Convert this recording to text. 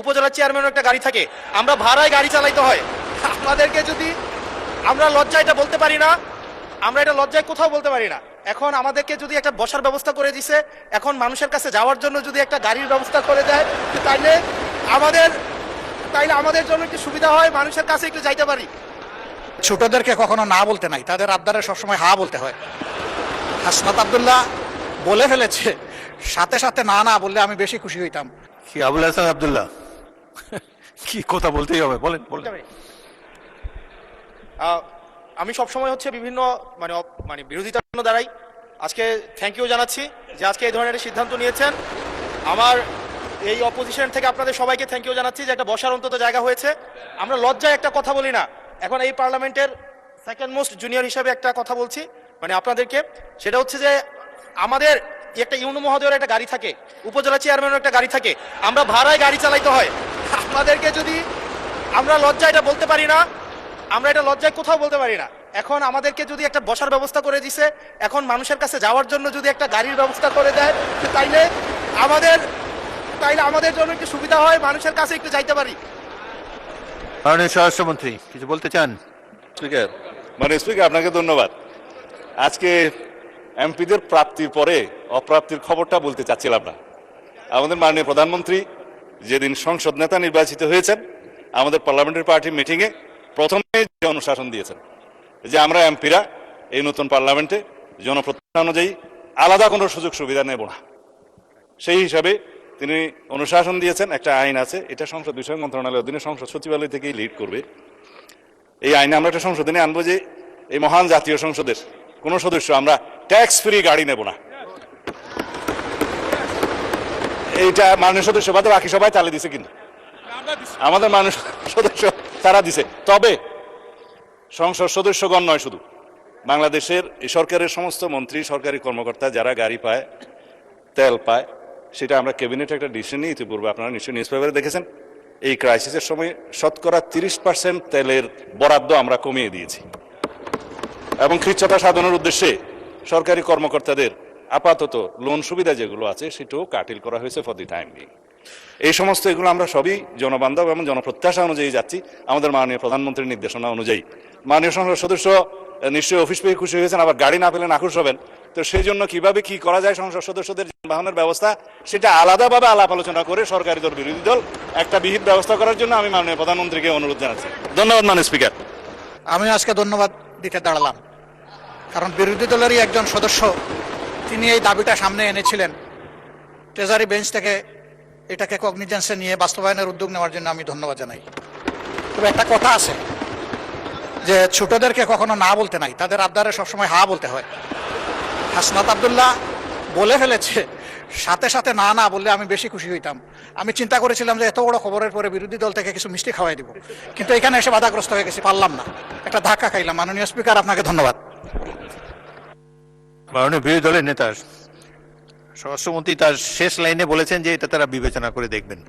উপজেলা চেয়ারম্যানের একটা গাড়ি থাকে, আমরা ভাড়ায় গাড়ি চালাইতে হয়। আমাদেরকে যদি আমরা লজ্জায় এটা বলতে পারি না, আমরা এটা লজ্জায় কোথাও বলতে পারি না। এখন আমাদেরকে যদি একটা বসার ব্যবস্থা করে দিছে, এখন মানুষের কাছে যাওয়ার জন্য যদি একটা গাড়ির ব্যবস্থা করে দেয়, তাইলে আমাদের জন্য একটু সুবিধা হয়, মানুষের কাছে একটু যাইতে পারি। ছোটদেরকে কখনো না বলতে নাই, তাদের আবদারে সবসময় হা বলতে হয়। হাসনাত আব্দুল্লাহ বলে ফেলেছে, সাথে সাথে না না বললে আমি বেশি খুশি হইতাম। কি আবুল হাসান আব্দুল্লাহ, কি কথা বলতেই হবে, বলেন বলেন। আমি সবসময় হচ্ছে বিভিন্ন মানে বিরোধিতার জন্য দাঁড়াই। আজকে থ্যাংক ইউ জানাচ্ছি যে আজকে এই ধরনের সিদ্ধান্ত নিয়েছেন। আমার এই অপোজিশন থেকে আপনাদের সবাইকে থ্যাংক ইউ জানাচ্ছি যে একটা বসার অন্তত জায়গা হয়েছে। আমরা লজ্জায় একটা কথা বলি না। এখন এই পার্লামেন্টের সেকেন্ড মোস্ট জুনিয়র হিসেবে একটা কথা বলছি আপনাদেরকে, সেটা হচ্ছে যে আমাদের একটা ইউনো মহোদয়ের একটা গাড়ি থাকে, উপজেলা চেয়ারম্যানের একটা গাড়ি থাকে, আমরা ভাড়ায় গাড়ি চালাইতে হয়। আমাদেরকে যদি আমরা লজ্জায় এটা বলতে পারি না, আমরা এটা লজ্জায় কোথাও বলতে পারি না। এখন আমাদেরকে যদি একটা বসার ব্যবস্থা করে দিছে, এখন মানুষের কাছে যাওয়ার জন্য যদি একটা গাড়ির ব্যবস্থা করে দেয়, তাইলে আমাদের জন্য একটু সুবিধা হয়, মানুষের কাছে একটু যাইতে পারি। মাননীয় স্বরাষ্ট্রমন্ত্রী কিছু বলতে চান? স্পিকার, স্পিকার আপনাকে ধন্যবাদ। আজকে এমপিদের প্রাপ্তির পরে অপ্রাপ্তির খবরটা বলতে চাচ্ছিলাম না। আমাদের মাননীয় প্রধানমন্ত্রী যেদিন সংসদ নেতা নির্বাচিত হয়েছেন, আমাদের পার্লামেন্টারি পার্টি মিটিংয়ে প্রথমে যে অনুশাসন দিয়েছেন যে আমরা এমপিরা এই নতুন পার্লামেন্টে জনপ্রতিনিধি অনুযায়ী আলাদা কোনো সুযোগ সুবিধা নেব না। সেই হিসাবে তিনি অনুশাসন দিয়েছেন। একটা আইন আছে, এটা সংসদ বিষয়ক মন্ত্রণালয়ের অধীনে সংসদ সচিবালয় থেকেই লিড করবে। এই আইনে আমরা একটা সংশোধনী আনবো যে এই মহান জাতীয় সংসদের কোন সদস্য আমরা ট্যাক্স ফ্রি গাড়ি নেব না। এইটা মাননীয় সদস্য বাদে বাকি সবাই তালে দিছে, কিন্তু আমাদের মাননীয় সদস্য তারা দিছে। তবে সংসদ সদস্যগণ নয়, শুধু বাংলাদেশের এই সরকারের সমস্ত মন্ত্রী, সরকারি কর্মকর্তা যারা গাড়ি পায়, তেল পায়, সেটা আমরা ক্যাবিনেটে একটা ডিসিশন নিয়ে ইতিপূর্বে আপনারা নিশ্চয়ই নিউজ পেপারে দেখেছেন। এই ক্রাইসিসের সময় শতকরা 30% তেলের বরাদ্দ আমরা কমিয়ে দিয়েছি এবং খ্রিস্টতা সাধনের উদ্দেশ্যে সরকারি কর্মকর্তাদের আপাতত লোন সুবিধা যেগুলো আছে সেটাও কাটিল করা হয়েছে ফর দি টাইম বিং। এই সমস্ত এগুলো আমরা সবই জনবান্ধব এবং জনপ্রত্যাশা অনুযায়ী যাচ্ছি, আমাদের মাননীয় প্রধানমন্ত্রীর নির্দেশনা অনুযায়ী। মাননীয় সংসদ সদস্য নিশ্চয়ই অফিস পেয়ে খুশি হয়েছেন, আবার গাড়ি না পেলে নাখুশ হবেন। তো সেই জন্য কিভাবে কি করা যায় সংসদ সদস্যদের যানবাহনের ব্যবস্থা, সেটা আলাদাভাবে আলাপ আলোচনা করে সরকারি দল বিরোধী দল একটা বিহিত ব্যবস্থা করার জন্য আমি মাননীয় প্রধানমন্ত্রীকে অনুরোধ জানাচ্ছি। ধন্যবাদ মাননীয় স্পিকার। আমি আজকে ধন্যবাদ দিতে দাঁড়ালাম, কারণ বিরোধী দলেরই একজন সদস্য তিনি এই দাবিটা সামনে এনেছিলেন। ট্রেজারি বেঞ্চ থেকে এটাকে কগনিজেন্সে নিয়ে বাস্তবায়নের উদ্যোগ নেওয়ার জন্য আমি ধন্যবাদ জানাই। তবে একটা কথা আছে যে ছোটদেরকে কখনো না বলতে নাই, তাদের আবদারে সবসময় হা বলতে হয়। হাসনাত আব্দুল্লাহ বলে ফেলেছে, সাথে সাথে না না বললে আমি বেশি খুশি হইতাম। আমি চিন্তা করেছিলাম যে এত বড় খবরের পরে বিরোধী দল থেকে কিছু মিষ্টি খাওয়াই দিব, কিন্তু এখানে এসে বাধাগ্রস্ত হয়ে গেছি, পারলাম না, একটা ধাক্কা খাইলাম। মাননীয় স্পিকার, আপনাকে ধন্যবাদ। মাননীয় বিরোধী দলের নেতা স্বরাষ্ট্রমন্ত্রী তার শেষ লাইনে বলেছেন যে এটা তারা বিবেচনা করে দেখবেন।